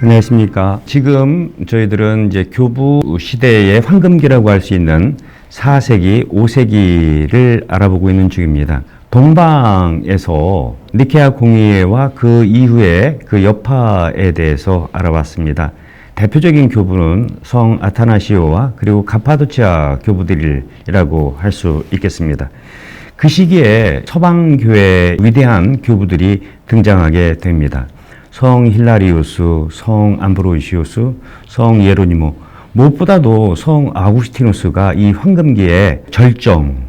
안녕하십니까. 지금 저희들은 이제 교부 시대의 황금기라고 할 수 있는 4세기, 5세기를 알아보고 있는 중입니다. 동방에서 니케아 공의회와 그 이후에 그 여파에 대해서 알아봤습니다. 대표적인 교부는 성 아타나시오와 그리고 가파도치아 교부들이라고 할 수 있겠습니다. 그 시기에 서방교회 위대한 교부들이 등장하게 됩니다. 성 힐라리우스, 성 암브로시우스, 성 예로니모, 무엇보다도 성 아구스티누스가 이 황금기의 절정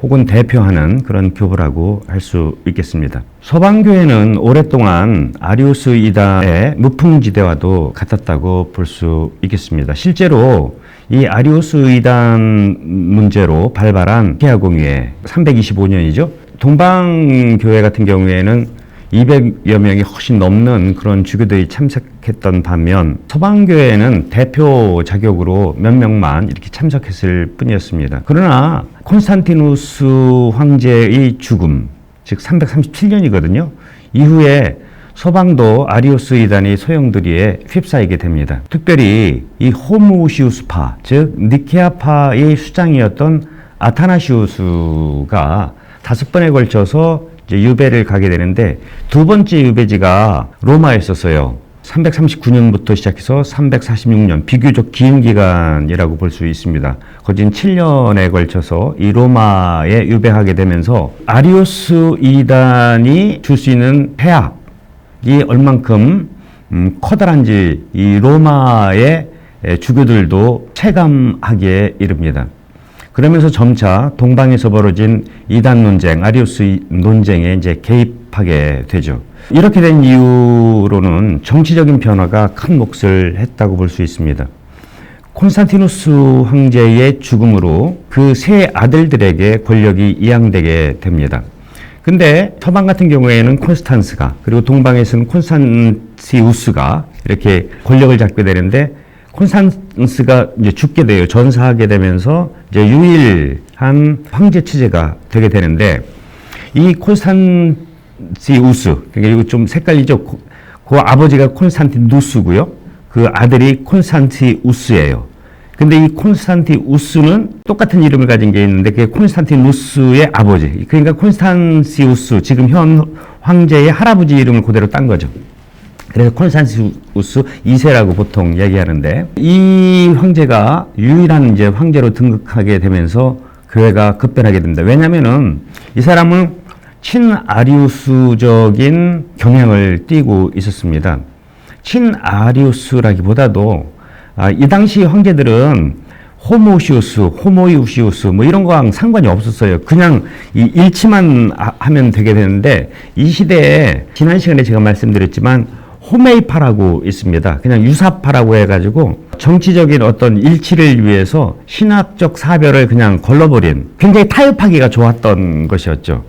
혹은 대표하는 그런 교부라고 할 수 있겠습니다. 서방교회는 오랫동안 아리우스 이단의 무풍지대와도 같았다고 볼 수 있겠습니다. 실제로 이 아리우스 이단 문제로 발발한 니케아 공의회 325년이죠. 동방교회 같은 경우에는 200여 명이 훨씬 넘는 그런 주교들이 참석했던 반면 서방교회는 대표 자격으로 몇 명만 이렇게 참석했을 뿐이었습니다. 그러나 콘스탄티누스 황제의 죽음, 즉 337년이거든요. 이후에 서방도 아리우스 이단의 소용돌이에 휩싸이게 됩니다. 특별히 이 호무시우스파, 즉 니케아파의 수장이었던 아타나시우스가 5번에 걸쳐서 이제 유배를 가게 되는데 두 번째 유배지가 로마에 있었어요. 339년부터 시작해서 346년, 비교적 긴 기간이라고 볼 수 있습니다. 거진 7년에 걸쳐서 이 로마에 유배하게 되면서 아리우스 이단이 줄 수 있는 폐악이 얼만큼 커다란지 이 로마의 주교들도 체감하기에 이릅니다. 그러면서 점차 동방에서 벌어진 이단 논쟁, 아리우스 논쟁에 이제 개입하게 되죠. 이렇게 된 이유로는 정치적인 변화가 큰 몫을 했다고 볼 수 있습니다. 콘스탄티누스 황제의 죽음으로 그 세 아들들에게 권력이 이양되게 됩니다. 근데 서방 같은 경우에는 콘스탄스가, 그리고 동방에서는 콘스탄티우스가 이렇게 권력을 잡게 되는데 콘스탄스가 이제 죽게 돼요. 전사하게 되면서 이제 유일한 황제 체제가 되게 되는데 이 콘스탄티우스, 그러니까 이거 좀 헷갈리죠. 그 아버지가 콘스탄티누스고요. 그 아들이 콘스탄티우스예요. 근데 이 콘스탄티우스는 똑같은 이름을 가진 게 있는데 그게 콘스탄티누스의 아버지. 그러니까 콘스탄티우스, 지금 현 황제의 할아버지 이름을 그대로 딴 거죠. 그래서 콘스탄티우스 2세라고 보통 얘기하는데 이 황제가 유일한 이제 황제로 등극하게 되면서 교회가 급변하게 됩니다. 왜냐면은 이 사람은 친아리우스적인 경향을 띠고 있었습니다. 친아리우스라기보다도 이 당시 황제들은 호모시우스, 호모이우시우스 뭐 이런 거랑 상관이 없었어요. 그냥 이 일치만 하면 되게 되는데 이 시대에 지난 시간에 제가 말씀드렸지만 호메이파라고 있습니다. 그냥 유사파라고 해가지고 정치적인 어떤 일치를 위해서 신학적 사별을 그냥 걸러버린 굉장히 타협하기가 좋았던 것이었죠.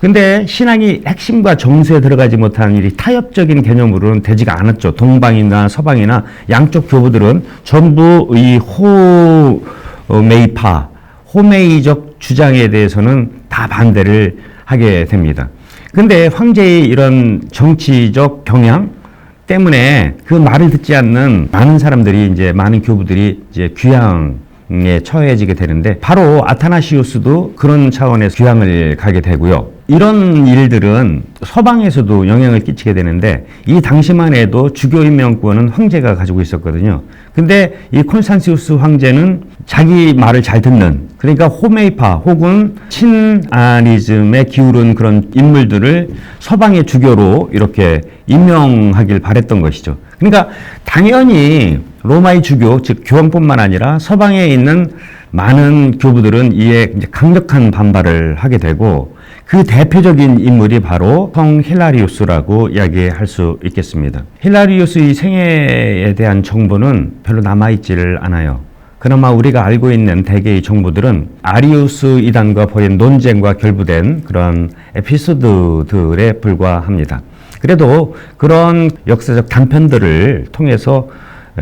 근데 신앙이 핵심과 정수에 들어가지 못한 이 타협적인 개념으로는 되지가 않았죠. 동방이나 서방이나 양쪽 교부들은 전부 이 호메이파, 호메이적 주장에 대해서는 다 반대를 하게 됩니다. 근데 황제의 이런 정치적 경향 때문에 그 말을 듣지 않는 많은 사람들이 이제 많은 교부들이 이제 귀향에 처해지게 되는데 바로 아타나시우스도 그런 차원에서 귀향을 가게 되고요. 이런 일들은 서방에서도 영향을 끼치게 되는데 이 당시만 해도 주교 임명권은 황제가 가지고 있었거든요. 근데 이 콘스탄티우스 황제는 자기 말을 잘 듣는, 그러니까 호메이파 혹은 친아니즘에 기울은 그런 인물들을 서방의 주교로 이렇게 임명하길 바랬던 것이죠. 그러니까 당연히 로마의 주교, 즉 교황뿐만 아니라 서방에 있는 많은 교부들은 이에 이제 강력한 반발을 하게 되고 그 대표적인 인물이 바로 성 힐라리우스라고 이야기할 수 있겠습니다. 힐라리우스의 생애에 대한 정보는 별로 남아있지를 않아요. 그나마 우리가 알고 있는 대개의 정보들은 아리우스 이단과 벌인 논쟁과 결부된 그런 에피소드들에 불과합니다. 그래도 그런 역사적 단편들을 통해서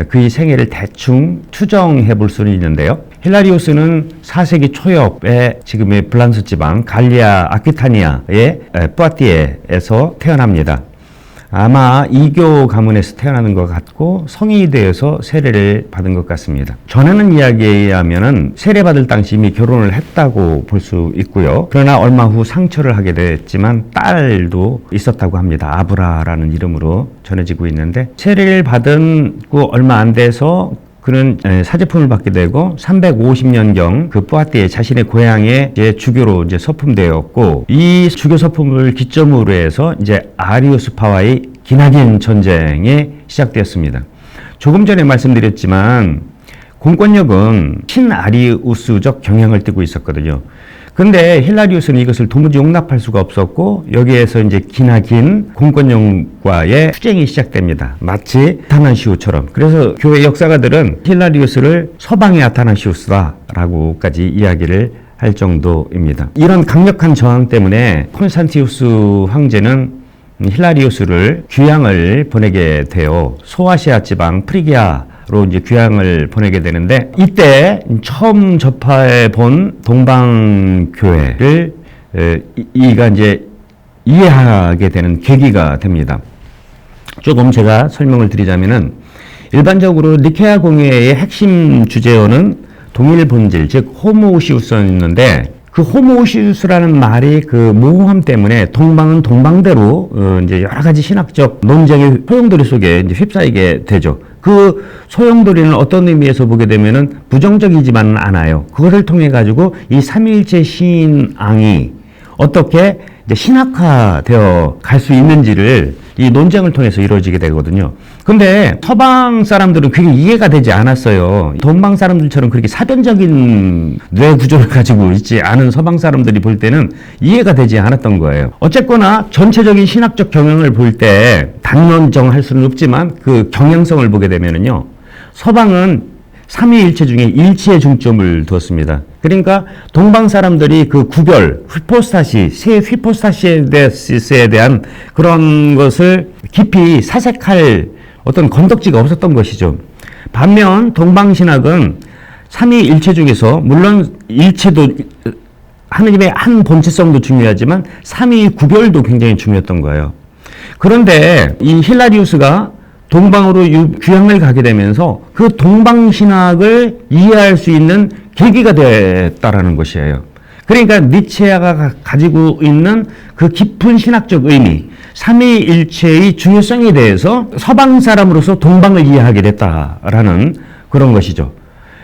그의 생애를 대충 추정해 볼 수는 있는데요. 힐라리우스는 4세기 초엽에 지금의 블란스 지방 갈리아 아퀴타니아의 뿌아티에에서 태어납니다. 아마 이교 가문에서 태어나는 것 같고 성인이 되어서 세례를 받은 것 같습니다. 전하는 이야기에 의하면은 세례받을 당시 이미 결혼을 했다고 볼 수 있고요. 그러나 얼마 후 상처를 하게 됐지만 딸도 있었다고 합니다. 아브라라는 이름으로 전해지고 있는데, 세례를 받은 얼마 안 돼서 그는 사제품을 받게 되고 350년경 그 뿌아띠에 자신의 고향에 이제 주교로 이제 서품되었고, 이 주교 서품을 기점으로 해서 이제 아리우스파와의 기나긴 전쟁이 시작되었습니다. 조금 전에 말씀드렸지만 공권력은 친아리우스적 경향을 띠고 있었거든요. 근데 힐라리우스는 이것을 도무지 용납할 수가 없었고, 여기에서 이제 기나긴 공권력과의 투쟁이 시작됩니다. 마치 아타나시우스처럼. 그래서 교회 역사가들은 힐라리우스를 서방의 아타나시우스다라고까지 이야기를 할 정도입니다. 이런 강력한 저항 때문에 콘스탄티우스 황제는 힐라리우스를 귀향을 보내게 되어 소아시아 지방 프리기아로 이제 귀향을 보내게 되는데, 이때 처음 접해 본 동방교회를 이가 이제 이해하게 되는 계기가 됩니다. 조금 제가 설명을 드리자면은, 일반적으로 니케아 공회의 핵심 주제어는 동일 본질, 즉 호모우시우스였는데, 그 호모우시우스라는 말이 그 모호함 때문에 동방은 동방대로 이제 여러 가지 신학적 논쟁의 소용돌이 속에 이제 휩싸이게 되죠. 그 소용돌이는 어떤 의미에서 보게 되면은 부정적이지만은 않아요. 그것을 통해 가지고 이 삼위일체 신앙이 어떻게 이제 신학화되어 갈 수 있는지를 이 논쟁을 통해서 이루어지게 되거든요. 근데 서방 사람들은 그게 이해가 되지 않았어요. 동방 사람들처럼 그렇게 사변적인 뇌 구조를 가지고 있지 않은 서방 사람들이 볼 때는 이해가 되지 않았던 거예요. 어쨌거나 전체적인 신학적 경향을 볼 때 단론정할 수는 없지만 그 경향성을 보게 되면은요, 서방은 삼위일체 중에 일체에 중점을 두었습니다. 그러니까 동방 사람들이 그 구별, 휘포스타시, 세 휘포스타시에 대한 그런 것을 깊이 사색할 어떤 건덕지가 없었던 것이죠. 반면 동방신학은 삼위일체 중에서 물론 일체도 하느님의 한 본체성도 중요하지만 삼위 구별도 굉장히 중요했던 거예요. 그런데 이 힐라리우스가 동방으로 귀향을 가게 되면서 그 동방신학을 이해할 수 있는 계기가 됐다라는 것이에요. 그러니까 니체아가 가지고 있는 그 깊은 신학적 의미, 삼위일체의 중요성에 대해서 서방 사람으로서 동방을 이해하게 됐다라는 그런 것이죠.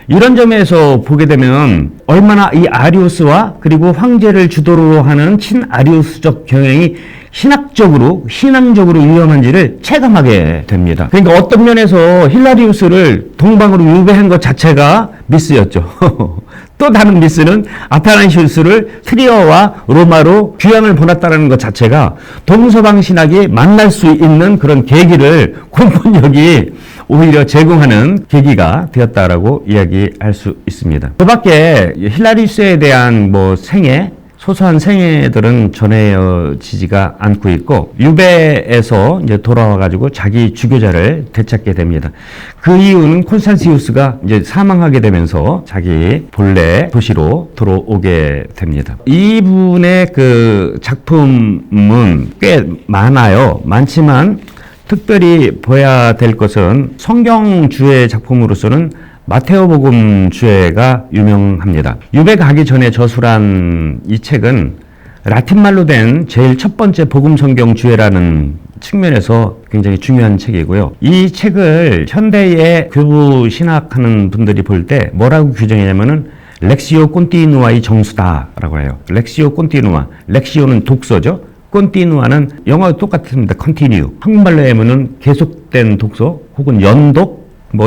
이런 점에서 보게 되면 얼마나 이 아리우스와 그리고 황제를 주도로 하는 친아리우스적 경향이 신앙적으로 위험한지를 체감하게 됩니다. 그러니까 어떤 면에서 힐라리우스를 동방으로 유배한 것 자체가 미스였죠. 또 다른 미스는 아타나시우스를 트리어와 로마로 귀향을 보냈다는 것 자체가 동서방 신학이 만날 수 있는 그런 계기를 공권력이 오히려 제공하는 계기가 되었다라고 이야기할 수 있습니다. 그 밖에 힐라리우스에 대한 생애, 소소한 생애들은 전해지지가 않고 있고, 유배에서 이제 돌아와가지고 자기 주교자를 되찾게 됩니다. 그 이유는 콘스탄티우스가 이제 사망하게 되면서 자기 본래 도시로 들어오게 됩니다. 이분의 그 작품은 꽤 많아요. 많지만 특별히 봐야 될 것은 성경 주의 작품으로서는 마테오복음 주애가 유명합니다. 유배 가기 전에 저술한 이 책은 라틴말로 된 제일 첫 번째 복음 성경 주애라는 측면에서 굉장히 중요한 책이고요. 이 책을 현대의 교부 신학하는 분들이 볼 때 뭐라고 규정하냐면은 렉시오 콘티누아의 정수다라고 해요. 렉시오 콘티누아. 렉시오는 독서죠. 콘티누아는 영어와 똑같습니다. 컨티뉴. 한국말로 하면은 계속된 독서 혹은 연독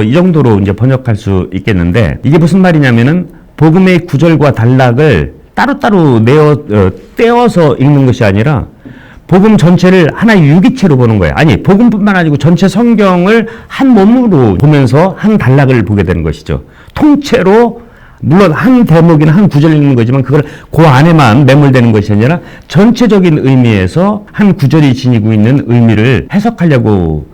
이 정도로 이제 번역할 수 있겠는데, 이게 무슨 말이냐면은 복음의 구절과 단락을 따로따로 떼어서 읽는 것이 아니라 복음 전체를 하나의 유기체로 보는 거예요. 아니, 복음뿐만 아니고 전체 성경을 한 몸으로 보면서 한 단락을 보게 되는 것이죠. 통째로 물론 한 대목이나 한 구절 읽는 거지만 그걸 그 안에만 매몰되는 것이 아니라 전체적인 의미에서 한 구절이 지니고 있는 의미를 해석하려고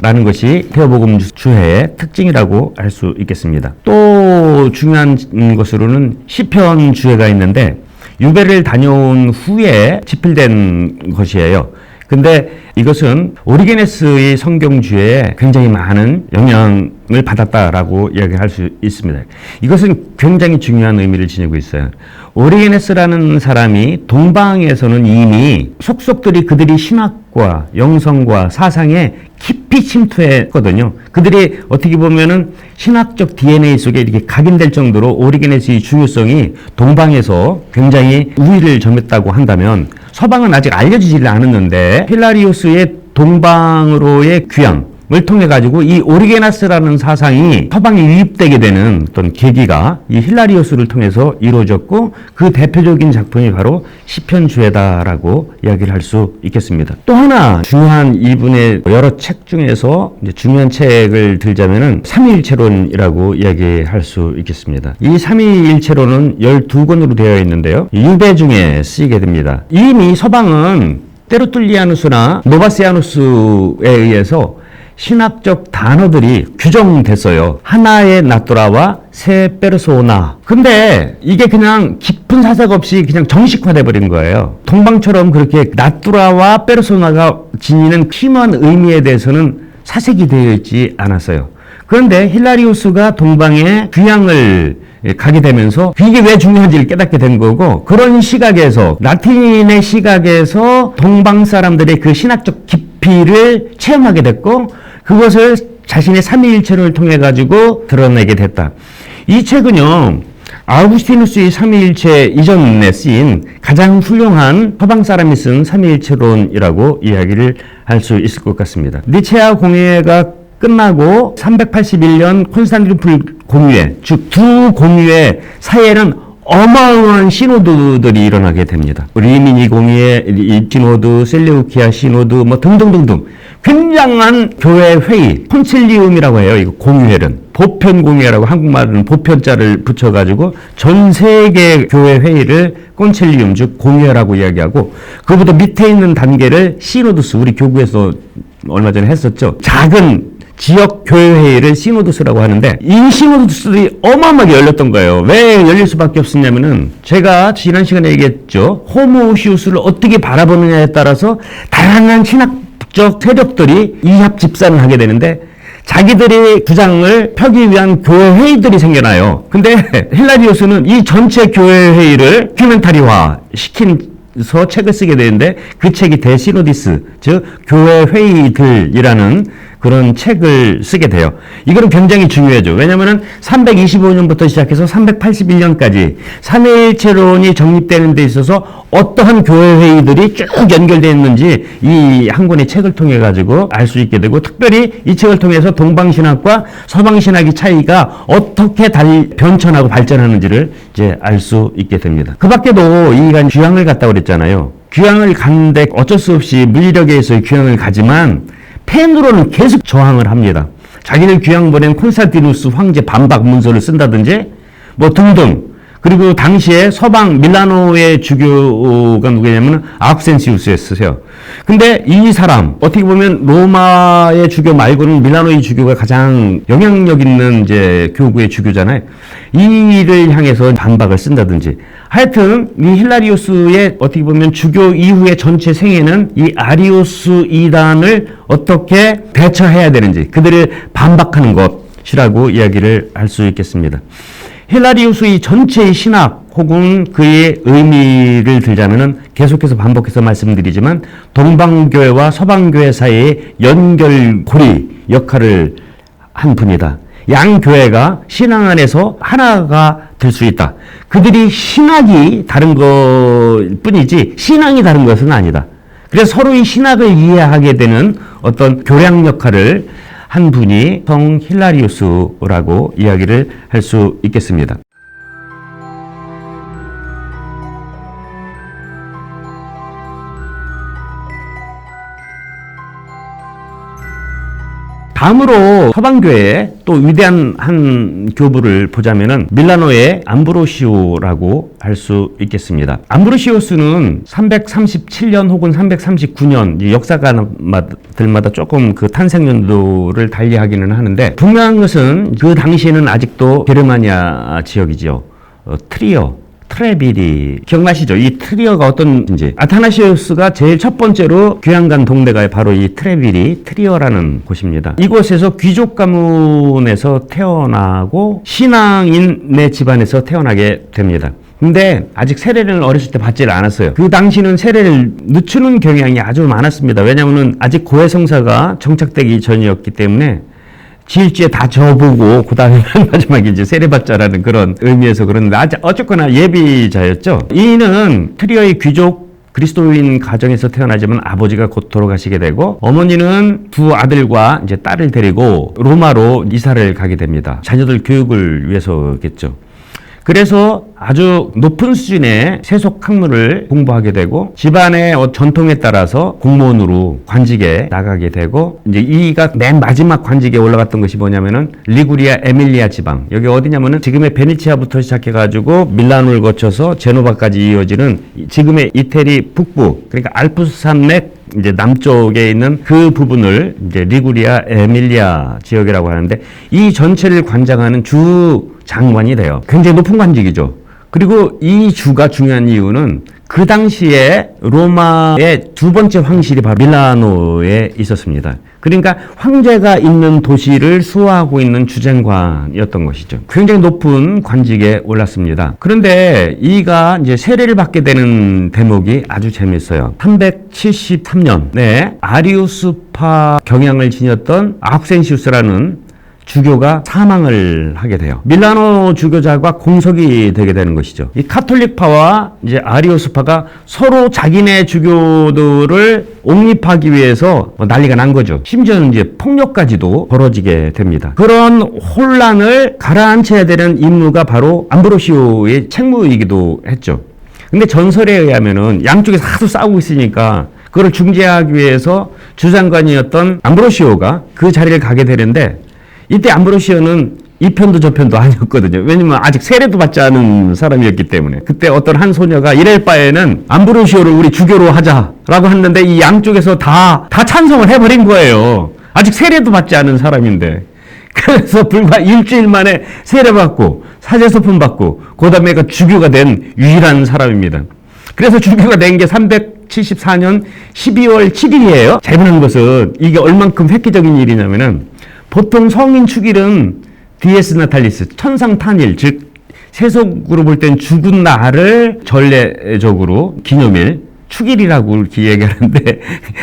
라는 것이 마테오복음 주해의 특징이라고 할 수 있겠습니다. 또 중요한 것으로는 시편 주해가 있는데 유배를 다녀온 후에 집필된 것이에요. 근데 이것은 오리게네스의 성경주에 굉장히 많은 영향을 받았다라고 이야기할 수 있습니다. 이것은 굉장히 중요한 의미를 지니고 있어요. 오리게네스라는 사람이 동방에서는 이미 속속들이 그들이 신학과 영성과 사상에 깊이 침투했거든요. 그들이 어떻게 보면은 신학적 DNA 속에 이렇게 각인될 정도로 오리게네스의 중요성이 동방에서 굉장히 우위를 점했다고 한다면 서방은 아직 알려지지 않았는데 힐라리우스의 동방으로의 귀향을 통해 가지고 이 오리게나스라는 사상이 서방에 유입되게 되는 어떤 계기가 이 힐라리우스를 통해서 이루어졌고 그 대표적인 작품이 바로 시편주애다라고 이야기를 할 수 있겠습니다. 또 하나 중요한 이분의 여러 책 중에서 이제 중요한 책을 들자면은 삼위일체론이라고 이야기할 수 있겠습니다. 이 삼위일체론은 12권으로 되어 있는데요. 유배 중에 쓰이게 됩니다. 이미 서방은 테르툴리아누스나 노바시아누스에 의해서 신학적 단어들이 규정됐어요. 하나의 나토라와 세 페르소나. 근데 이게 그냥 깊은 사색 없이 그냥 정식화돼 버린 거예요. 동방처럼 그렇게 나토라와 페르소나가 지니는 심한 의미에 대해서는 사색이 되어 있지 않았어요. 그런데 힐라리우스가 동방에 귀향을 가게 되면서 이게 왜 중요한지를 깨닫게 된 거고, 그런 시각에서 라틴의 시각에서 동방 사람들의 그 신학적 깊이를 체험하게 됐고 그것을 자신의 삼위일체론을 통해 가지고 드러내게 됐다. 이 책은요, 아우구스티누스의 삼위일체 이전에 쓰인 가장 훌륭한 서방 사람이 쓴 삼위일체론이라고 이야기를 할 수 있을 것 같습니다. 니체아 공회가 끝나고 381년 콘스탄티노플 공의회, 즉 두 공의회 사이에는 어마어마한 시노드들이 일어나게 됩니다. 리미니 공의회, 시노드, 셀레우키아 시노드, 뭐 등등등등 굉장한 교회 회의, 콘칠리움이라고 해요. 이거 공의회는 보편 공의회라고 한국말은 보편자를 붙여가지고 전 세계 교회 회의를 콘칠리움, 즉 공의회라고 이야기하고, 그보다 밑에 있는 단계를 시노드스, 우리 교구에서 얼마 전에 했었죠. 작은 지역 교회 회의를 시노드스라고 하는데, 이 시노드스들이 어마어마하게 열렸던 거예요. 왜 열릴 수밖에 없었냐면은 제가 지난 시간에 얘기했죠. 호모우시우스를 어떻게 바라보느냐에 따라서 다양한 신학적 세력들이 이합 집산을 하게 되는데 자기들의 주장을 펴기 위한 교회 회의들이 생겨나요. 근데 힐라리우스는 이 전체 교회 회의를 큐멘타리화 시킨서 책을 쓰게 되는데 그 책이 데시노디스, 즉 교회 회의들이라는 그런 책을 쓰게 돼요. 이거는 굉장히 중요하죠. 왜냐면은 325년부터 시작해서 381년까지 삼위일체론이 정립되는 데 있어서 어떠한 교회 회의들이 쭉 연결되어 있는지 이 한 권의 책을 통해 가지고 알 수 있게 되고, 특별히 이 책을 통해서 동방신학과 서방신학의 차이가 어떻게 변천하고 발전하는지를 이제 알 수 있게 됩니다. 그 밖에도 이가 귀향을 갔다 그랬잖아요. 귀향을 갔는데 어쩔 수 없이 물리력에 의해서 귀향을 가지만 펜으로는 계속 저항을 합니다. 자기를 귀향 보낸 콘스탄티누스 황제 반박 문서를 쓴다든지 뭐 등등. 그리고 당시에 서방 밀라노의 주교가 누구냐면 아크센시우스였어요. 근데 이 사람 어떻게 보면 로마의 주교 말고는 밀라노의 주교가 가장 영향력 있는 이제 교구의 주교잖아요. 이를 향해서 반박을 쓴다든지. 하여튼 이 힐라리우스의 어떻게 보면 주교 이후의 전체 생애는 이 아리우스 이단을 어떻게 대처해야 되는지, 그들을 반박하는 것이라고 이야기를 할 수 있겠습니다. 힐라리우스의 전체의 신학 혹은 그의 의미를 들자면은 계속해서 반복해서 말씀드리지만 동방교회와 서방교회 사이의 연결고리 역할을 한 분이다. 양 교회가 신앙 안에서 하나가 될 수 있다. 그들이 신학이 다른 것 뿐이지 신앙이 다른 것은 아니다. 그래서 서로의 신학을 이해하게 되는 어떤 교량 역할을 한 분이 성 힐라리우스라고 이야기를 할 수 있겠습니다. 다음으로 서방교회의 또 위대한 한 교부를 보자면은 밀라노의 암브로시오라고 할 수 있겠습니다. 암브로시오스는 337년 혹은 339년 역사가들마다 조금 그 탄생 연도를 달리하기는 하는데, 분명한 것은 그 당시에는 아직도 게르마니아 지역이죠. 트레비리 기억나시죠? 이 트리어가 어떤지. 아타나시우스가 제일 첫 번째로 귀향 간 동네가 바로 이 트레비리 트리어라는 곳입니다. 이곳에서 귀족 가문에서 태어나고 신앙인의 집안에서 태어나게 됩니다. 근데 아직 세례를 어렸을 때 받지를 않았어요. 그 당시는 세례를 늦추는 경향이 아주 많았습니다. 왜냐하면 아직 고해성사가 정착되기 전이었기 때문에 지일지에 다 져보고 그 다음에 마지막에 이제 세례받자라는 그런 의미에서 그런데 어쨌거나 예비자였죠. 이는 트리어의 귀족 그리스도인 가정에서 태어나지만 아버지가 곧 돌아가시게 되고 어머니는 두 아들과 이제 딸을 데리고 로마로 이사를 가게 됩니다. 자녀들 교육을 위해서겠죠. 그래서 아주 높은 수준의 세속 학문을 공부하게 되고 집안의 전통에 따라서 공무원으로 관직에 나가게 되고 이제 이가 맨 마지막 관직에 올라갔던 것이 뭐냐면은 리구리아 에밀리아 지방 여기 어디냐면은 지금의 베네치아부터 시작해가지고 밀라노를 거쳐서 제노바까지 이어지는 지금의 이태리 북부 그러니까 알프스 산맥 이제 남쪽에 있는 그 부분을 이제 리구리아 에밀리아 지역이라고 하는데 이 전체를 관장하는 주 장관이 돼요. 굉장히 높은 관직이죠. 그리고 이 주가 중요한 이유는 그 당시에 로마의 두 번째 황실이 바로 밀라노에 있었습니다. 그러니까 황제가 있는 도시를 수호하고 있는 주장관이었던 것이죠. 굉장히 높은 관직에 올랐습니다. 그런데 이가 이제 세례를 받게 되는 대목이 아주 재밌어요. 373년에 아리우스파 경향을 지녔던 아욱센시우스라는 주교가 사망을 하게 돼요. 밀라노 주교자가 공석이 되게 되는 것이죠. 이 카톨릭파와 이제 아리오스파가 서로 자기네 주교들을 옹립하기 위해서 난리가 난 거죠. 심지어는 이제 폭력까지도 벌어지게 됩니다. 그런 혼란을 가라앉혀야 되는 임무가 바로 암브로시오의 책무이기도 했죠. 근데 전설에 의하면은 양쪽에서 하도 싸우고 있으니까 그걸 중재하기 위해서 주장관이었던 암브로시오가 그 자리를 가게 되는데 이때 암브로시오는 이 편도 저 편도 아니었거든요. 왜냐면 아직 세례도 받지 않은 사람이었기 때문에. 그때 어떤 한 소녀가 이럴 바에는 암브로시오를 우리 주교로 하자라고 했는데 이 양쪽에서 다 찬성을 해버린 거예요. 아직 세례도 받지 않은 사람인데. 그래서 불과 일주일 만에 세례받고 사제소품 받고 그 다음에 주교가 된 유일한 사람입니다. 그래서 주교가 된 게 374년 12월 7일이에요. 재미난 것은 이게 얼만큼 획기적인 일이냐면은 보통 성인 축일은 디에스 나탈리스, 천상탄일, 즉 세속으로 볼 땐 죽은 날을 전례적으로 기념일, 축일이라고 이렇게 얘기하는데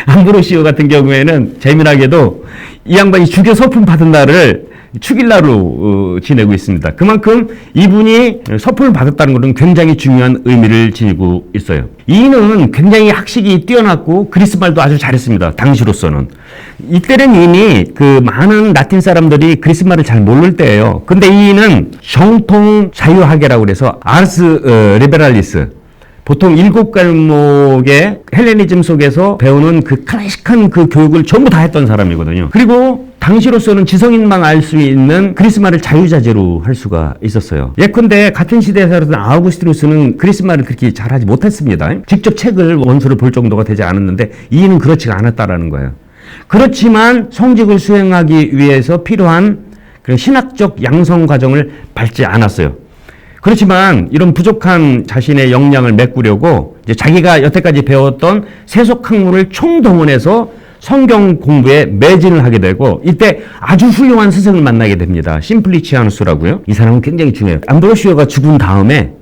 암브로시오 같은 경우에는 재미나게도 이 양반이 주교 서품 받은 날을 축일날로 지내고 있습니다. 그만큼 이분이 서품을 받았다는 것은 굉장히 중요한 의미를 지니고 있어요. 이는 굉장히 학식이 뛰어났고 그리스말도 아주 잘했습니다. 당시로서는. 이때는 이미 그 많은 라틴 사람들이 그리스말을 잘 모를 때예요. 근데 이는 정통 자유학이라고 그래서 아르스 리베랄리스 보통 7과목의 헬레니즘 속에서 배우는 그 클래식한 그 교육을 전부 다 했던 사람이거든요. 그리고 당시로서는 지성인만 알 수 있는 그리스말을 자유자재로 할 수가 있었어요. 예컨대 같은 시대에 살았던 아우구스티누스는 그리스말을 그렇게 잘하지 못했습니다. 직접 책을 원서를 볼 정도가 되지 않았는데 이는 그렇지가 않았다라는 거예요. 그렇지만 성직을 수행하기 위해서 필요한 그런 신학적 양성 과정을 밟지 않았어요. 그렇지만 이런 부족한 자신의 역량을 메꾸려고 이제 자기가 여태까지 배웠던 세속 학문을 총동원해서 성경 공부에 매진을 하게 되고 이때 아주 훌륭한 스승을 만나게 됩니다. 심플리치아누스라고요. 이 사람은 굉장히 중요해요. 암브로시오가 죽은 다음에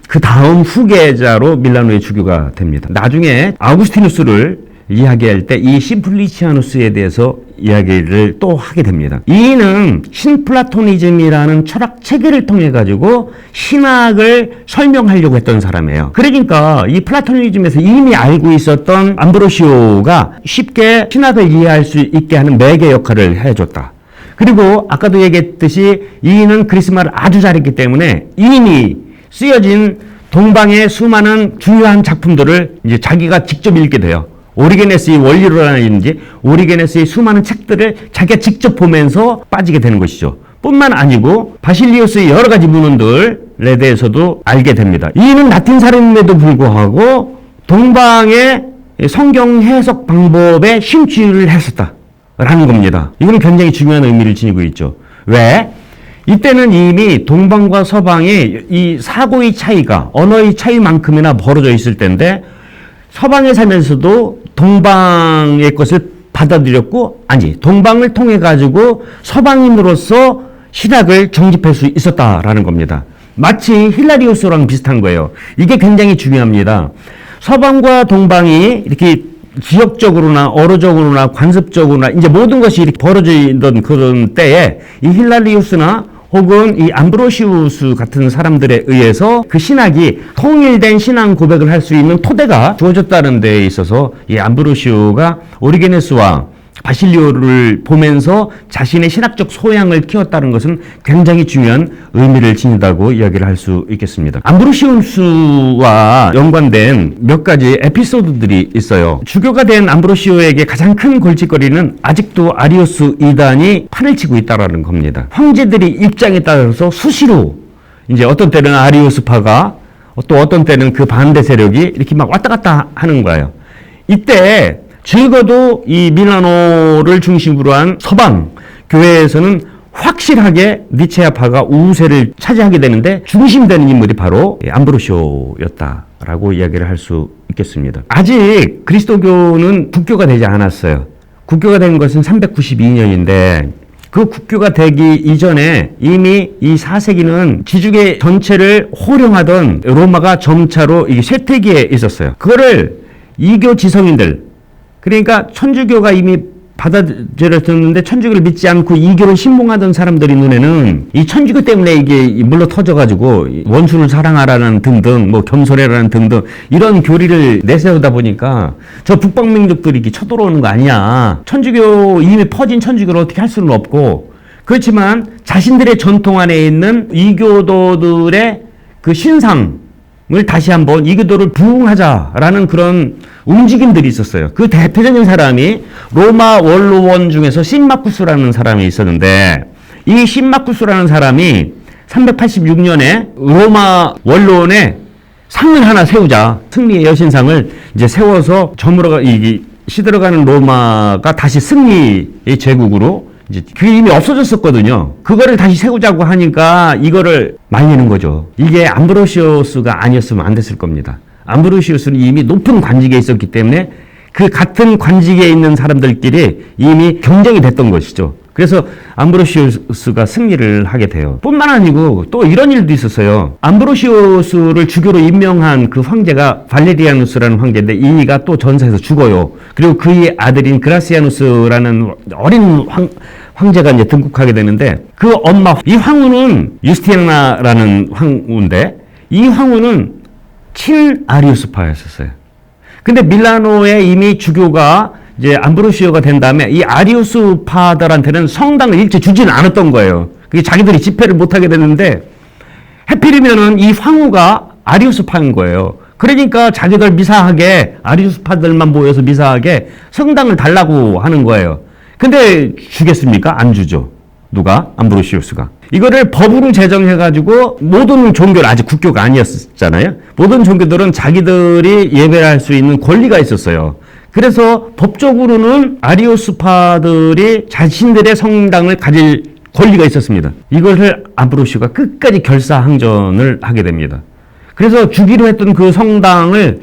그 다음 후계자로 밀라노의 주교가 됩니다. 나중에 아우구스티누스를 이야기할 때 이 심플리치아누스에 대해서 이야기를 또 하게 됩니다. 이는 신플라토니즘이라는 철학 체계를 통해 가지고 신학을 설명하려고 했던 사람이에요. 그러니까 이 플라토니즘에서 이미 알고 있었던 암브로시오가 쉽게 신학을 이해할 수 있게 하는 매개 역할을 해줬다. 그리고 아까도 얘기했듯이 이는 그리스말을 아주 잘했기 때문에 이미 쓰여진 동방의 수많은 중요한 작품들을 이제 자기가 직접 읽게 돼요. 오리게네스의 원리론이라든지 오리게네스의 수많은 책들을 자기가 직접 보면서 빠지게 되는 것이죠. 뿐만 아니고 바실리우스의 여러 가지 문헌들에 대해서도 알게 됩니다. 이는 라틴 사람임에도 불구하고 동방의 성경 해석 방법에 심취를 했었다라는 겁니다. 이건 굉장히 중요한 의미를 지니고 있죠. 왜? 이때는 이미 동방과 서방이 이 사고의 차이가 언어의 차이만큼이나 벌어져 있을 때인데 서방에 살면서도 동방의 것을 받아들였고 아니 동방을 통해 가지고 서방인으로서 신학을 정립할 수 있었다라는 겁니다. 마치 힐라리우스랑 비슷한 거예요. 이게 굉장히 중요합니다. 서방과 동방이 이렇게 지역적으로나 어로적으로나 관습적으로나 이제 모든 것이 이렇게 벌어지던 그런 때에 이 힐라리우스나 혹은 이 암브로시우스 같은 사람들에 의해서 그 신학이 통일된 신앙 고백을 할 수 있는 토대가 주어졌다는 데에 있어서 이 암브로시오가 오리게네스와 바실리오를 보면서 자신의 신학적 소양을 키웠다는 것은 굉장히 중요한 의미를 지닌다고 이야기를 할 수 있겠습니다. 암브로시우스와 연관된 몇 가지 에피소드들이 있어요. 주교가 된 암브로시오에게 가장 큰 골칫거리는 아직도 아리우스 이단이 판을 치고 있다는 겁니다. 황제들이 입장에 따라서 수시로 이제 어떤 때는 아리우스파가 또 어떤 때는 그 반대 세력이 이렇게 막 왔다 갔다 하는 거예요. 이때 적어도 이 밀라노를 중심으로 한 서방 교회에서는 확실하게 니체아파가 우세를 차지하게 되는데 중심되는 인물이 바로 암브로시오였다라고 이야기를 할 수 있겠습니다. 아직 그리스도교는 국교가 되지 않았어요. 국교가 된 것은 392년인데 그 국교가 되기 이전에 이미 이 4세기는 지중해 전체를 호령하던 로마가 점차로 이게 쇠퇴기에 있었어요. 그거를 이교 지성인들 그러니까 천주교가 이미 받아들였는데 천주교를 믿지 않고 이교를 신봉하던 사람들이 눈에는 이 천주교 때문에 이게 물러 터져가지고 원수를 사랑하라는 등등 뭐 겸손해라는 등등 이런 교리를 내세우다 보니까 저 북방민족들이 이렇게 쳐들어오는 거 아니야. 천주교 이미 퍼진 천주교를 어떻게 할 수는 없고 그렇지만 자신들의 전통 안에 있는 이교도들의 그 신상 을 다시 한번 이교도를 부흥하자라는 그런 움직임들이 있었어요. 그 대표적인 사람이 로마 원로원 중에서 신마쿠스라는 사람이 있었는데 이 신마쿠스라는 사람이 386년에 로마 원로원에 상을 하나 세우자 승리의 여신상을 이제 세워서 시들어가는 로마가 다시 승리의 제국으로 이제 그게 이미 없어졌었거든요. 그거를 다시 세우자고 하니까 이거를 말리는 거죠. 이게 암브로시우스가 아니었으면 안 됐을 겁니다. 암브로시우스는 이미 높은 관직에 있었기 때문에 그 같은 관직에 있는 사람들끼리 이미 경쟁이 됐던 것이죠. 그래서 암브로시우스가 승리를 하게 돼요. 뿐만 아니고 또 이런 일도 있었어요. 암브로시우스를 주교로 임명한 그 황제가 발레리아누스라는 황제인데 이가 또 전사해서 죽어요. 그리고 그의 아들인 그라시아누스라는 어린 황제가 이제 등극하게 되는데 그 엄마 이 황후는 유스티나라는 황후인데 이 황후는 친아리우스파였었어요. 근데 밀라노에 이미 주교가 이제 암브로시오가 된 다음에 이 아리우스파들한테는 성당을 일체 주지는 않았던 거예요. 그게 자기들이 집회를 못하게 됐는데 해필이면은 이 황후가 아리우스파인 거예요. 그러니까 자기들 미사하게 아리우스파들만 모여서 미사하게 성당을 달라고 하는 거예요. 근데 주겠습니까? 안 주죠. 누가? 암브로시우스가. 이거를 법으로 제정해가지고 모든 종교는 아직 국교가 아니었잖아요. 모든 종교들은 자기들이 예배할 수 있는 권리가 있었어요. 그래서 법적으로는 아리우스파들이 자신들의 성당을 가질 권리가 있었습니다. 이것을 암브로시오가 끝까지 결사항전을 하게 됩니다. 그래서 주기로 했던 그 성당을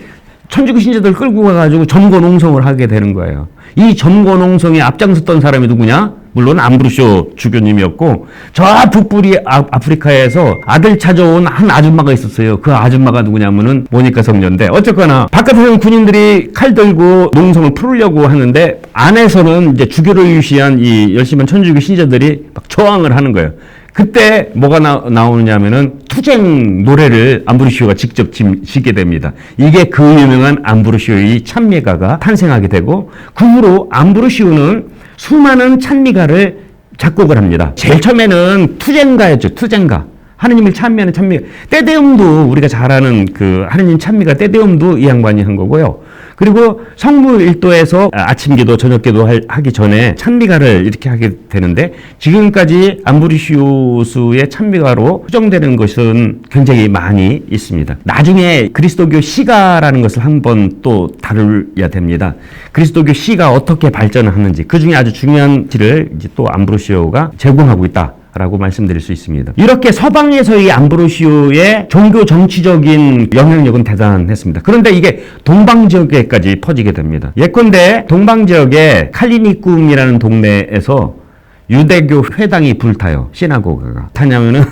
천주교 신자들 끌고 가가지고 점거농성을 하게 되는 거예요. 이 점거농성에 앞장섰던 사람이 누구냐? 물론 암브로시오 주교님이었고 저 북부리 아프리카에서 아들 찾아온 한 아줌마가 있었어요. 그 아줌마가 누구냐면은 모니카 성녀인데 어쨌거나 바깥에서는 군인들이 칼 들고 농성을 풀으려고 하는데 안에서는 이제 주교를 유시한 이 열심한 천주교 신자들이 막 저항을 하는 거예요. 그때 뭐가 나오느냐면은 투쟁 노래를 암브로시오가 직접 지게 됩니다. 이게 그 유명한 암브로시오의 찬미가가 탄생하게 되고 그 후로 암브로시오는 수많은 찬미가를 작곡을 합니다. 제일 처음에는 투쟁가였죠. 투쟁가. 하느님을 찬미하는 찬미가. 때대음도 우리가 잘 아는 그 하느님 찬미가 때대음도 이 양반이 한 거고요. 그리고 성무일도에서 아침 기도, 저녁 기도 하기 전에 찬미가를 이렇게 하게 되는데 지금까지 암브로시우스의 찬미가로 추정되는 것은 굉장히 많이 있습니다. 나중에 그리스도교 시가라는 것을 한번 또 다루어야 됩니다. 그리스도교 시가 어떻게 발전을 하는지 그 중에 아주 중요한 지를 이제 또 암브로시오가 제공하고 있다. 라고 말씀드릴 수 있습니다. 이렇게 서방에서 이 암브로시오의 종교 정치적인 영향력은 대단했습니다. 그런데 이게 동방 지역에까지 퍼지게 됩니다. 예컨대 동방 지역의 칼리니쿰이라는 동네에서 유대교 회당이 불타요. 시나고가가. 타냐면은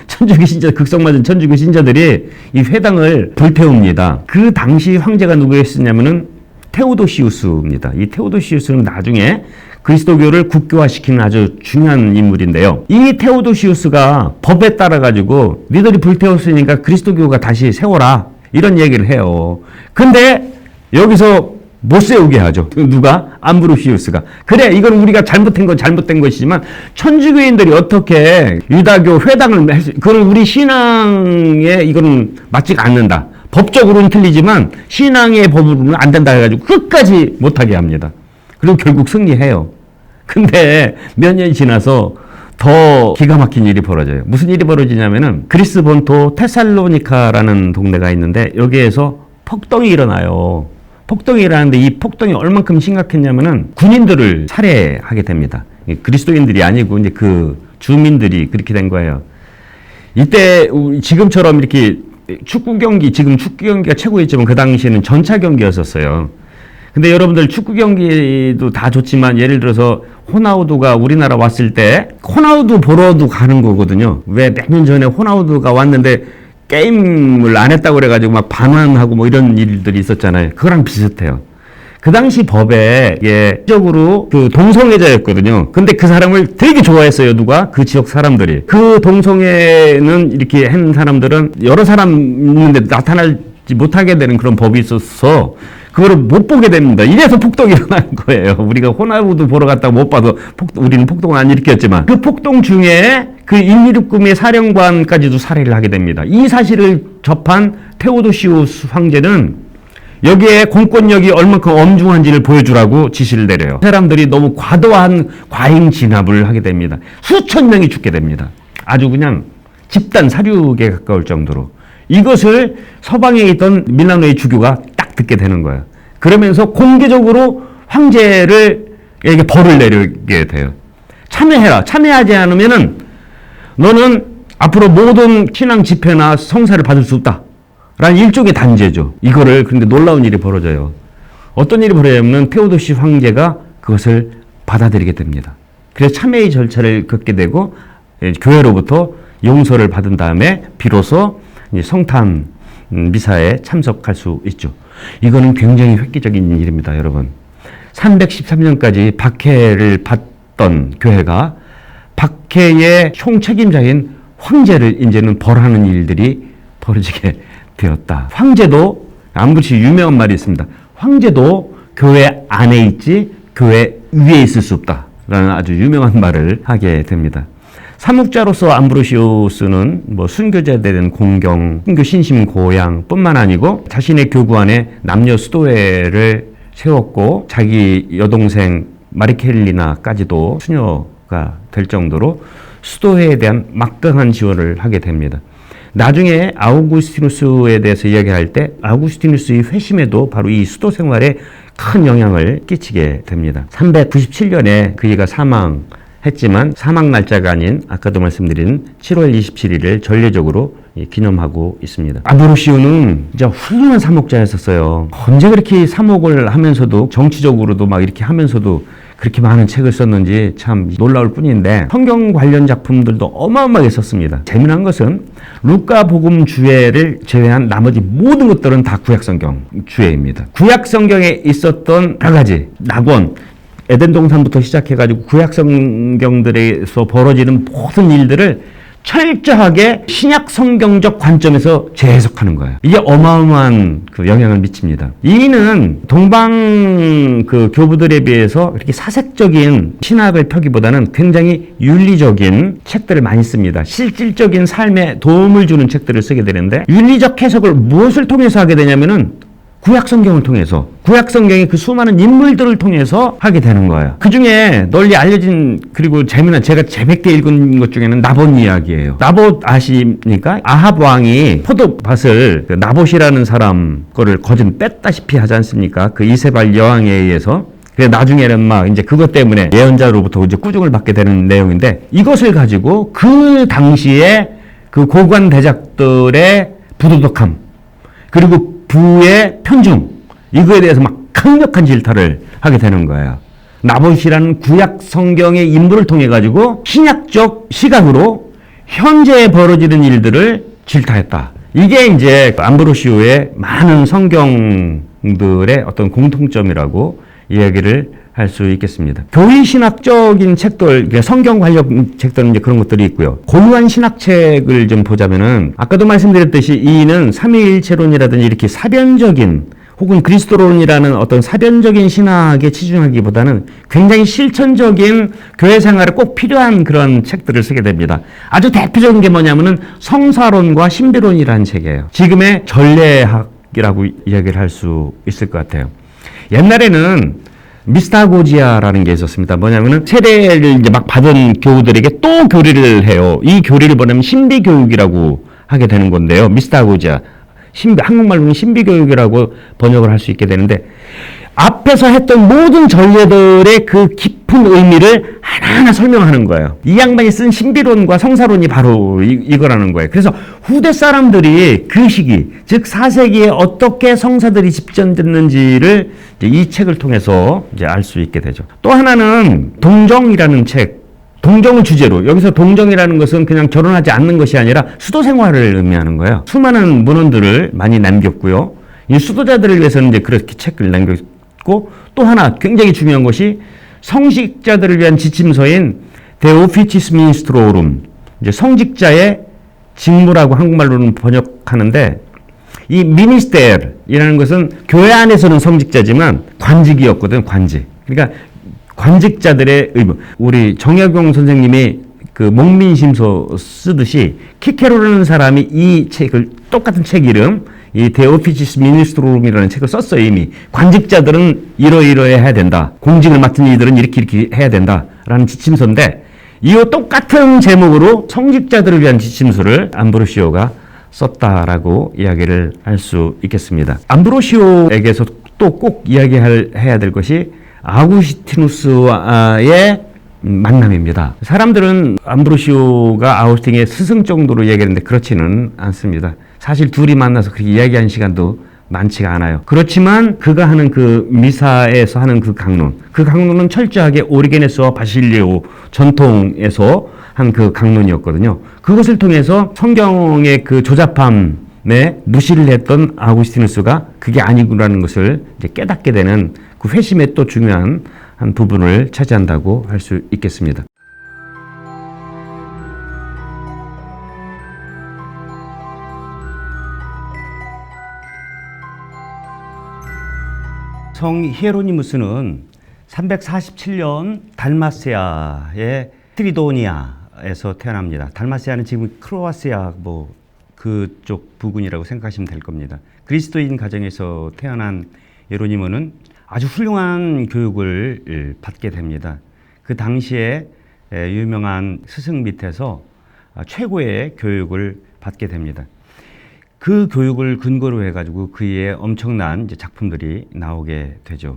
천주교 신자, 극성맞은 천주교 신자들이 이 회당을 불태웁니다. 그 당시 황제가 누구였었냐면은 테오도시우스입니다. 이 테오도시우스는 나중에 그리스도교를 국교화시키는 아주 중요한 인물인데요. 이 테오도시우스가 법에 따라 가지고 니들이 불태웠으니까 그리스도교가 다시 세워라 이런 얘기를 해요. 근데 여기서 못 세우게 하죠. 누가? 암브로시우스가. 그래, 이건 우리가 잘못된 건 잘못된 것이지만 천주교인들이 어떻게 유다교 회당을 그건 우리 신앙에 이건 맞지가 않는다. 법적으로는 틀리지만 신앙의 법으로는 안 된다 해가지고 끝까지 못하게 합니다. 그리고 결국 승리해요. 근데 몇 년이 지나서 더 기가 막힌 일이 벌어져요. 무슨 일이 벌어지냐면은 그리스 본토 테살로니카라는 동네가 있는데 여기에서 폭동이 일어나요. 폭동이 일어나는데 이 폭동이 얼만큼 심각했냐면은 군인들을 살해하게 됩니다. 그리스도인들이 아니고 이제 그 주민들이 그렇게 된 거예요. 이때 지금처럼 이렇게 축구 경기, 지금 축구 경기가 최고였지만 그 당시에는 전차 경기였었어요. 근데 여러분들 축구 경기도 다 좋지만 예를 들어서 호나우두가 우리나라 왔을 때 호나우두 보러도 가는 거거든요. 왜 몇 년 전에 호나우두가 왔는데 게임을 안 했다고 그래가지고 막 반환하고 뭐 이런 일들이 있었잖아요. 그거랑 비슷해요. 그 당시 법에 적으로 그 동성애자였거든요. 근데 그 사람을 되게 좋아했어요. 누가? 그 지역 사람들이. 그 동성애는 이렇게 한 사람들은 여러 사람 있는데 나타나지 못하게 되는 그런 법이 있어서 그거를 못 보게 됩니다. 이래서 폭동이 일어나는 거예요. 우리가 호나우두 보러 갔다가 못 봐도 우리는 폭동을 안 일으켰지만 그 폭동 중에 그 인미르꿈의 사령관까지도 살해를 하게 됩니다. 이 사실을 접한 테오도시우스 황제는 여기에 공권력이 얼마큼 엄중한지를 보여주라고 지시를 내려요. 사람들이 너무 과도한 과잉 진압을 하게 됩니다. 수천 명이 죽게 됩니다. 아주 그냥 집단 사륙에 가까울 정도로. 이것을 서방에 있던 밀라노의 주교가 딱 듣게 되는 거예요. 그러면서 공개적으로 황제에게 벌을 내리게 돼요. 참여해라. 참여하지 않으면은 너는 앞으로 모든 신앙 집회나 성사를 받을 수 없다. 라는 일종의 단죄죠. 이거를 그런데 놀라운 일이 벌어져요. 어떤 일이 벌어지냐면 테오도시 황제가 그것을 받아들이게 됩니다. 그래서 참회의 절차를 걷게 되고 교회로부터 용서를 받은 다음에 비로소 성탄 미사에 참석할 수 있죠. 이거는 굉장히 획기적인 일입니다, 여러분. 313년까지 박해를 받던 교회가 박해의 총책임자인 황제를 이제는 벌하는 일들이 벌어지게 되었다. 황제도, 암브로시 유명한 말이 있습니다. 황제도 교회 안에 있지 교회 위에 있을 수 없다. 라는 아주 유명한 말을 하게 됩니다. 사묵자로서 암브로시우스는 뭐 순교자에 대한 공경, 순교 신심 고양 뿐만 아니고 자신의 교구 안에 남녀 수도회를 세웠고 자기 여동생 마리켈리나까지도 수녀가 될 정도로 수도회에 대한 막강한 지원을 하게 됩니다. 나중에 아우구스티누스에 대해서 이야기할 때 아우구스티누스의 회심에도 바로 이 수도 생활에 큰 영향을 끼치게 됩니다. 397년에 그이가 사망했지만 사망 날짜가 아닌 아까도 말씀드린 7월 27일을 전례적으로 기념하고 있습니다. 암브로시오는 진짜 훌륭한 사목자였었어요. 언제 그렇게 사목을 하면서도 정치적으로도 막 이렇게 하면서도 그렇게 많은 책을 썼는지 참 놀라울 뿐인데 성경 관련 작품들도 어마어마하게 썼습니다. 재미난 것은 루카 복음 주해를 제외한 나머지 모든 것들은 다 구약성경 주해입니다. 구약성경에 있었던 여러 가지 낙원, 에덴 동산부터 시작해가지고 구약성경들에서 벌어지는 모든 일들을 철저하게 신약 성경적 관점에서 재해석하는 거예요. 이게 어마어마한 그 영향을 미칩니다. 이는 동방 그 교부들에 비해서 이렇게 사색적인 신학을 펴기보다는 굉장히 윤리적인 책들을 많이 씁니다. 실질적인 삶에 도움을 주는 책들을 쓰게 되는데 윤리적 해석을 무엇을 통해서 하게 되냐면은 구약성경을 통해서 구약성경의 그 수많은 인물들을 통해서 하게 되는 거예요. 그 중에 널리 알려진 그리고 재미난 제가 재밌게 읽은 것 중에는 나봇 이야기예요. 나봇 아십니까? 아합 왕이 포도밭을 그 나봇이라는 사람 거를 거진 뺐다시피 하지 않습니까? 그 이세발 여왕에 의해서 그래 나중에는 막 이제 그것 때문에 예언자로부터 이제 꾸중을 받게 되는 내용인데, 이것을 가지고 그 당시에 그 고관 대작들의 부도덕함, 그리고 부의 편중, 이거에 대해서 막 강력한 질타를 하게 되는 거예요. 나봇이라는 구약 성경의 인물을 통해 가지고 신약적 시각으로 현재 벌어지는 일들을 질타했다. 이게 이제 암브로시오의 많은 성경들의 어떤 공통점이라고 이야기를 할 수 있겠습니다. 교리 신학적인 책들, 성경 관련 책들은 이제 그런 것들이 있고요. 고유한 신학책을 좀 보자면은, 아까도 말씀드렸듯이 이는 삼위일체론이라든지 이렇게 사변적인 혹은 그리스도론이라는 어떤 사변적인 신학에 치중하기보다는 굉장히 실천적인 교회 생활에 꼭 필요한 그런 책들을 쓰게 됩니다. 아주 대표적인 게 뭐냐면은 성사론과 신비론이라는 책이에요. 지금의 전례학이라고 이야기를 할 수 있을 것 같아요. 옛날에는 미스타고지아라는 게 있었습니다. 뭐냐면은 세례를 이제 막 받은 교우들에게 또 교리를 해요. 이 교리를 보내면 신비교육이라고 하게 되는 건데요. 미스타고지아. 한국말로는 신비교육이라고 번역을 할 수 있게 되는데, 앞에서 했던 모든 전례들의 그 깊은 의미를 하나하나 설명하는 거예요. 이 양반이 쓴 신비론과 성사론이 바로 이거라는 거예요. 그래서 후대 사람들이 그 시기, 즉 4세기에 어떻게 성사들이 집전됐는지를 이 책을 통해서 이제 알 수 있게 되죠. 또 하나는 동정이라는 책. 동정을 주제로, 여기서 동정이라는 것은 그냥 결혼하지 않는 것이 아니라 수도 생활을 의미하는 거예요. 수많은 문헌들을 많이 남겼고요. 이 수도자들을 위해서는 이제 그렇게 책을 남겼고, 또 하나 굉장히 중요한 것이 성직자들을 위한 지침서인 De Officiis Ministrorum, 이제 성직자의 직무라고 한국말로는 번역하는데, 이 미니스텔이라는 것은 교회 안에서는 성직자지만 관직이었거든, 관직. 그러니까 관직자들의 의무. 우리 정약용 선생님이 그 목민심서 쓰듯이 키케로라는 사람이 이 책을, 똑같은 책 이름, 이 De Officiis Ministrum이라는 책을 썼어요. 이미 관직자들은 이러이러해야 된다, 공직을 맡은 이들은 이렇게 해야 된다라는 지침서인데, 이 똑같은 제목으로 성직자들을 위한 지침서를 암브로시오가 썼다라고 이야기를 할 수 있겠습니다. 암브로시오에게서 또 꼭 이야기해야 될 것이 아구스티누스와의 만남입니다. 사람들은 암브로시오가 아우구스틴의 스승 정도로 얘기하는데 그렇지는 않습니다. 사실 둘이 만나서 그렇게 이야기한 시간도 많지가 않아요. 그렇지만 그가 하는 그 미사에서 하는 그 강론은 철저하게 오리게네스와 바실리오 전통에서 한 그 강론이었거든요. 그것을 통해서 성경의 그 조잡함에 무시를 했던 아구스티누스가 그게 아니구라는 것을 이제 깨닫게 되는 그 회심의 또 중요한 한 부분을 차지한다고 할 수 있겠습니다. 성 히에로니무스는 347년 달마시아의 트리도니아에서 태어납니다. 달마시아는 지금 크로아시아 그쪽 부근이라고 생각하시면 될 겁니다. 그리스도인 가정에서 태어난 예로니모는 아주 훌륭한 교육을 받게 됩니다. 그 당시에 유명한 스승 밑에서 최고의 교육을 받게 됩니다. 그 교육을 근거로 해가지고 그의 엄청난 이제 작품들이 나오게 되죠.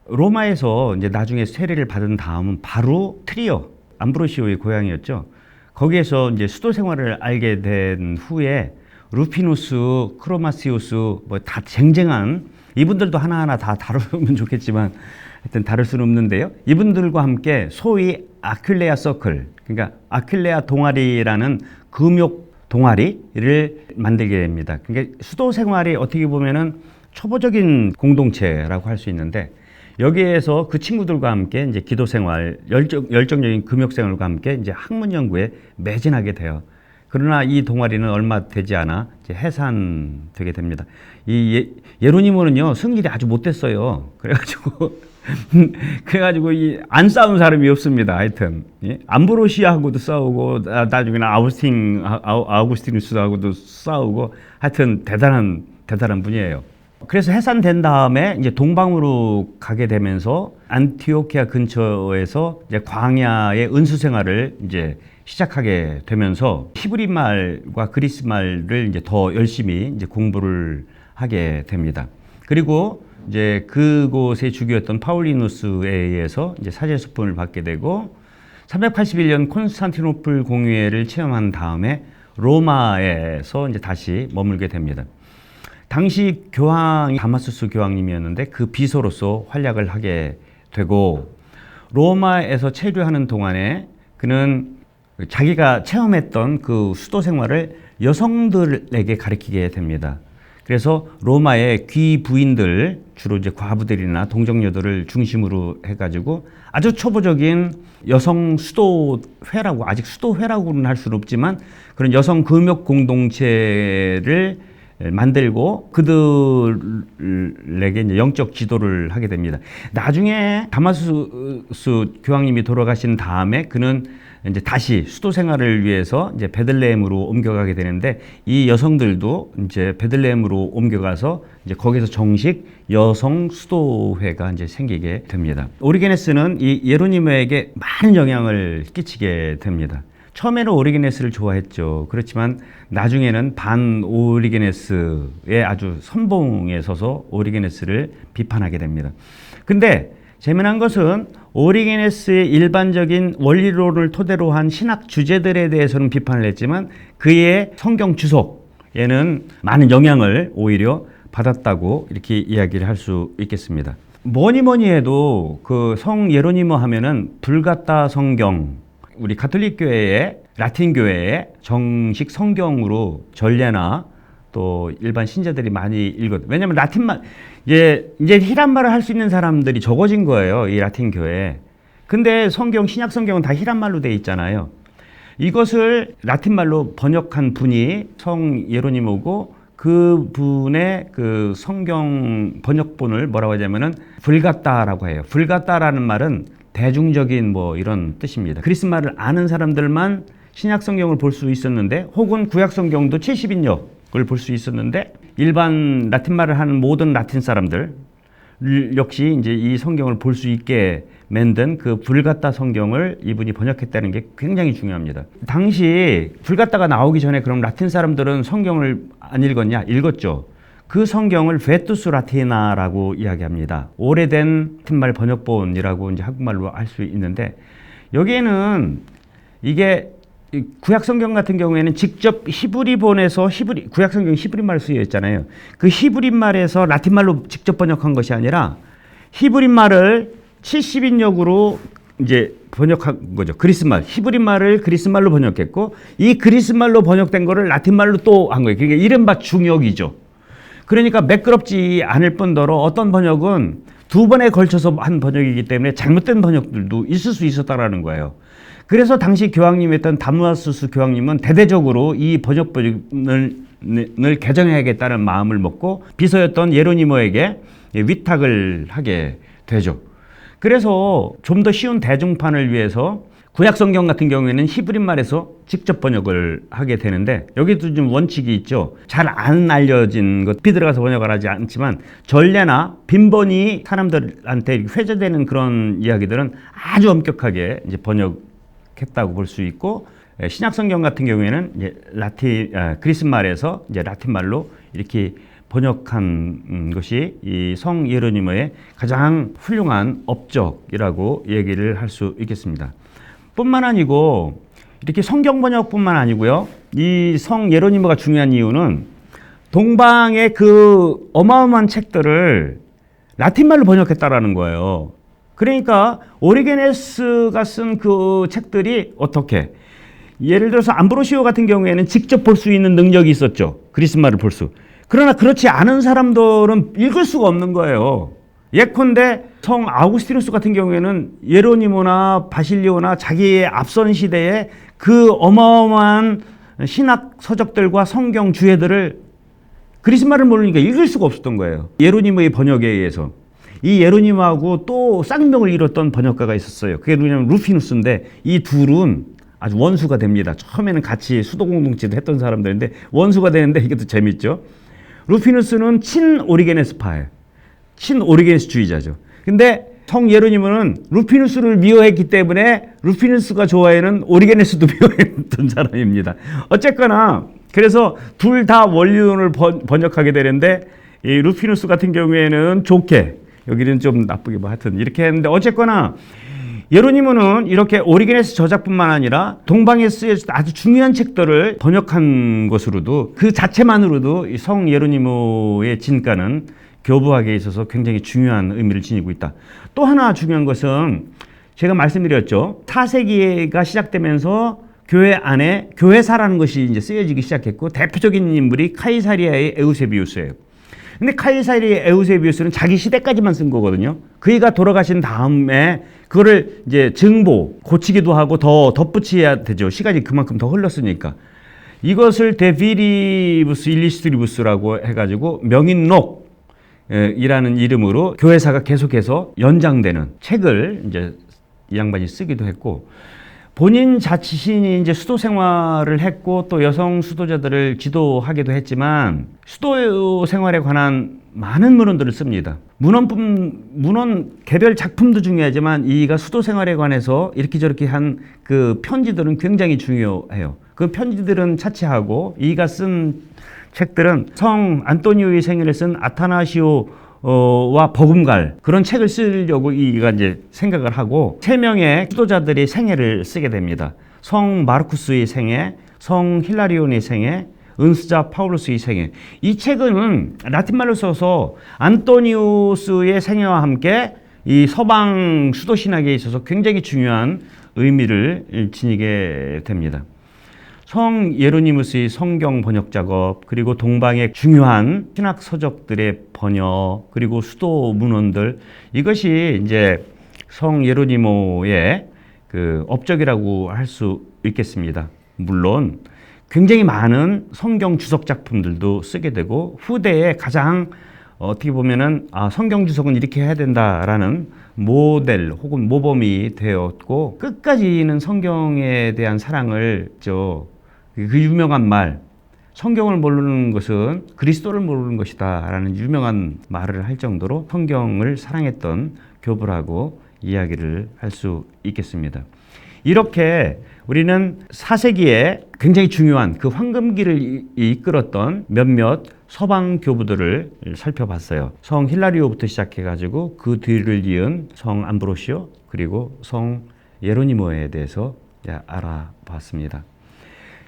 로마에서 이제 나중에 세례를 받은 다음은 바로 트리어, 암브로시오의 고향이었죠. 거기에서 이제 수도 생활을 알게 된 후에 루피누스, 크로마시우스 다 쟁쟁한, 이분들도 하나하나 다 다루면 좋겠지만 하여튼 다룰 수는 없는데요. 이분들과 함께 소위 아퀴레아 서클, 그러니까 아퀴레아 동아리라는 금욕 동아리를 만들게 됩니다. 그러니까 수도 생활이 어떻게 보면은 초보적인 공동체라고 할 수 있는데, 여기에서 그 친구들과 함께 이제 기도 생활, 열정적인 금욕 생활과 함께 이제 학문 연구에 매진하게 돼요. 그러나 이 동아리는 얼마 되지 않아 이제 해산되게 됩니다. 이 예로니모는요, 승질이 아주 못됐어요. 그래가지고 안 싸운 사람이 없습니다. 하여튼 암브로시아하고도 싸우고 나중에는 아우구스티누스하고도 싸우고, 하여튼 대단한 분이에요. 그래서 해산된 다음에 이제 동방으로 가게 되면서 안티오키아 근처에서 이제 광야의 은수 생활을 이제 시작하게 되면서 히브리 말과 그리스 말을 이제 더 열심히 이제 공부를 하게 됩니다. 그리고 이제 그곳의 주교였던 파울리누스에 의해서 이제 사제 수품을 받게 되고 381년 콘스탄티노플 공의회를 체험한 다음에 로마에서 이제 다시 머물게 됩니다. 당시 교황이 다마수스 교황님이었는데 그 비서로서 활약을 하게 되고 로마에서 체류하는 동안에 그는 자기가 체험했던 그 수도 생활을 여성들에게 가르치게 됩니다. 그래서 로마의 귀 부인들, 주로 이제 과부들이나 동정녀들을 중심으로 해가지고 아주 초보적인 여성 수도회라고, 아직 수도회라고는 할 수는 없지만 그런 여성 금욕 공동체를 만들고 그들에게 이제 영적 지도를 하게 됩니다. 나중에 다마수스 교황님이 돌아가신 다음에 그는 이제 다시 수도 생활을 위해서 이제 베들레헴으로 옮겨가게 되는데 이 여성들도 이제 베들레헴으로 옮겨가서 이제 거기서 정식 여성 수도회가 이제 생기게 됩니다. 오리게네스는 이 예로니모에게 많은 영향을 끼치게 됩니다. 처음에는 오리게네스를 좋아했죠. 그렇지만 나중에는 반 오리게네스의 아주 선봉에 서서 오리게네스를 비판하게 됩니다. 근데 재미난 것은 오리게네스의 일반적인 원리론을 토대로 한 신학 주제들에 대해서는 비판을 했지만 그의 성경 주석에는 많은 영향을 오히려 받았다고 이렇게 이야기를 할 수 있겠습니다. 뭐니 해도 그 성 예로니모 하면은 불가타 성경, 우리 가톨릭 교회의 라틴 교회의 정식 성경으로 전례나 또 일반 신자들이 많이 읽었. 왜냐하면 라틴말 이제 히란말을 할 수 있는 사람들이 적어진 거예요, 이 라틴 교회. 근데 성경, 신약 성경은 다 히란말로 돼 있잖아요. 이것을 라틴말로 번역한 분이 성 예로니모고 그 분의 그 성경 번역본을 뭐라고 하냐면은 불가타라고 해요. 불가타라는 말은 대중적인 뭐 이런 뜻입니다. 그리스말을 아는 사람들만 신약 성경을 볼 수 있었는데 혹은 구약 성경도 70인역을 볼 수 있었는데 일반 라틴말을 하는 모든 라틴 사람들 역시 이제 이 성경을 볼 수 있게 만든 그 불가타 성경을 이분이 번역했다는 게 굉장히 중요합니다. 당시 불가타가 나오기 전에 그럼 라틴 사람들은 성경을 안 읽었냐? 읽었죠. 그 성경을 베투스 라티나라고 이야기합니다. 오래된 라틴말 번역본이라고 이제 한국말로 할 수 있는데 여기에는 이게 구약 성경 같은 경우에는 직접 히브리본에서 구약 성경 히브리말 쓰여 있잖아요. 그 히브리말에서 라틴말로 직접 번역한 것이 아니라 히브리말을 70인역으로 이제 번역한 거죠. 그리스말, 히브리말을 그리스말로 번역했고 이 그리스말로 번역된 거를 라틴말로 또 한 거예요. 그러니까 이른바 중역이죠. 그러니까 매끄럽지 않을 뿐더러 어떤 번역은 두 번에 걸쳐서 한 번역이기 때문에 잘못된 번역들도 있을 수 있었다라는 거예요. 그래서 당시 교황님이었던 다마수스 교황님은 대대적으로 이 번역본을 개정해야겠다는 마음을 먹고 비서였던 예로니모에게 위탁을 하게 되죠. 그래서 좀 더 쉬운 대중판을 위해서 구약 성경 같은 경우에는 히브리말에서 직접 번역을 하게 되는데 여기도 좀 원칙이 있죠. 잘 안 알려진 것, 깊이 들어가서 번역을 하지 않지만 전례나 빈번히 사람들한테 회자되는 그런 이야기들은 아주 엄격하게 이제 번역했다고 볼 수 있고 신약 성경 같은 경우에는 이제 그리스말에서 이제 라틴말로 이렇게 번역한 것이 이 성 예로니모의 가장 훌륭한 업적이라고 얘기를 할 수 있겠습니다. 뿐만 아니고 이렇게 성경 번역뿐만 아니고요. 이 성 예로니모가 중요한 이유는 동방의 그 어마어마한 책들을 라틴말로 번역했다라는 거예요. 그러니까 오리게네스가 쓴 그 책들이 어떻게 예를 들어서 암브로시오 같은 경우에는 직접 볼 수 있는 능력이 있었죠. 그리스말을 볼 수. 그러나 그렇지 않은 사람들은 읽을 수가 없는 거예요. 예컨대 성 아우구스티누스 같은 경우에는 예로니모나 바실리오나 자기의 앞선 시대에 그 어마어마한 신학 서적들과 성경 주해들을 그리스말을 모르니까 읽을 수가 없었던 거예요. 예로니모의 번역에 의해서. 이 예로니모하고 또 쌍명을 이뤘던 번역가가 있었어요. 그게 누구냐면 루피누스인데 이 둘은 아주 원수가 됩니다. 처음에는 같이 수도 공동체도 했던 사람들인데 원수가 되는데 이게 또 재밌죠. 루피누스는 친 오리게네스파예요. 친 오리게네스주의자죠. 근데 성 예로니모는 루피누스를 미워했기 때문에 루피누스가 좋아하는 오리게네스도 미워했던 사람입니다. 어쨌거나 그래서 둘 다 원리론을 번역하게 되는데 이 루피누스 같은 경우에는 좋게, 여기는 좀 나쁘게 뭐 하여튼 이렇게 했는데 어쨌거나 예로니모는 이렇게 오리게네스 저작뿐만 아니라 동방에 쓰여진 아주 중요한 책들을 번역한 것으로도 그 자체만으로도 이 성 예로니모의 진가는 교부학에 있어서 굉장히 중요한 의미를 지니고 있다. 또 하나 중요한 것은 제가 말씀드렸죠. 4세기가 시작되면서 교회 안에 교회사라는 것이 이제 쓰여지기 시작했고 대표적인 인물이 카이사리아의 에우세비우스예요. 근데 카이사리아의 에우세비우스는 자기 시대까지만 쓴 거거든요. 그이가 돌아가신 다음에 그거를 이제 증보, 고치기도 하고 더 덧붙여야 되죠. 시간이 그만큼 더 흘렀으니까. 이것을 데비리부스 일리스트리부스라고 해가지고 명인록 이라는 이름으로 교회사가 계속해서 연장되는 책을 이제 이 양반이 쓰기도 했고, 본인 자신이 이제 수도 생활을 했고 또 여성 수도자들을 지도하기도 했지만 수도 생활에 관한 많은 문헌들을 씁니다. 문헌 개별 작품도 중요하지만 이가 수도 생활에 관해서 이렇게 저렇게 한 그 편지들은 굉장히 중요해요. 그 편지들은 차치하고 이가 쓴 책들은 성 안토니오의 생애를 쓴 아타나시오와 버금갈 그런 책을 쓰려고 이가 이제 생각을 하고 3명의 수도자들의 생애를 쓰게 됩니다. 성 마르쿠스의 생애, 성 힐라리온의 생애, 은수자 파울루스의 생애. 이 책은 라틴말로 써서 안토니우스의 생애와 함께 이 서방 수도 신학에 있어서 굉장히 중요한 의미를 지니게 됩니다. 성 예로니무스의 성경 번역 작업, 그리고 동방의 중요한 신학 서적들의 번역, 그리고 수도 문헌들, 이것이 이제 성 예로니모의 그 업적이라고 할 수 있겠습니다. 물론 굉장히 많은 성경 주석 작품들도 쓰게 되고 후대에 가장 어떻게 보면은 성경 주석은 이렇게 해야 된다라는 모델 혹은 모범이 되었고 끝까지는 성경에 대한 사랑을 그 유명한 말, 성경을 모르는 것은 그리스도를 모르는 것이다 라는 유명한 말을 할 정도로 성경을 사랑했던 교부라고 이야기를 할 수 있겠습니다. 이렇게 우리는 4세기에 굉장히 중요한 그 황금기를 이끌었던 몇몇 서방 교부들을 살펴봤어요. 성 힐라리오부터 시작해가지고 그 뒤를 이은 성 암브로시오 그리고 성 예로니모에 대해서 알아봤습니다.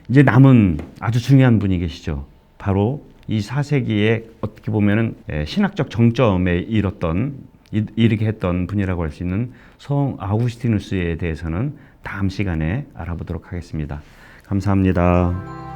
이제 남은 아주 중요한 분이 계시죠. 바로 이 4세기에 어떻게 보면은 신학적 정점에 이르게 했던 분이라고 할 수 있는 성 아우구스티누스에 대해서는 다음 시간에 알아보도록 하겠습니다. 감사합니다.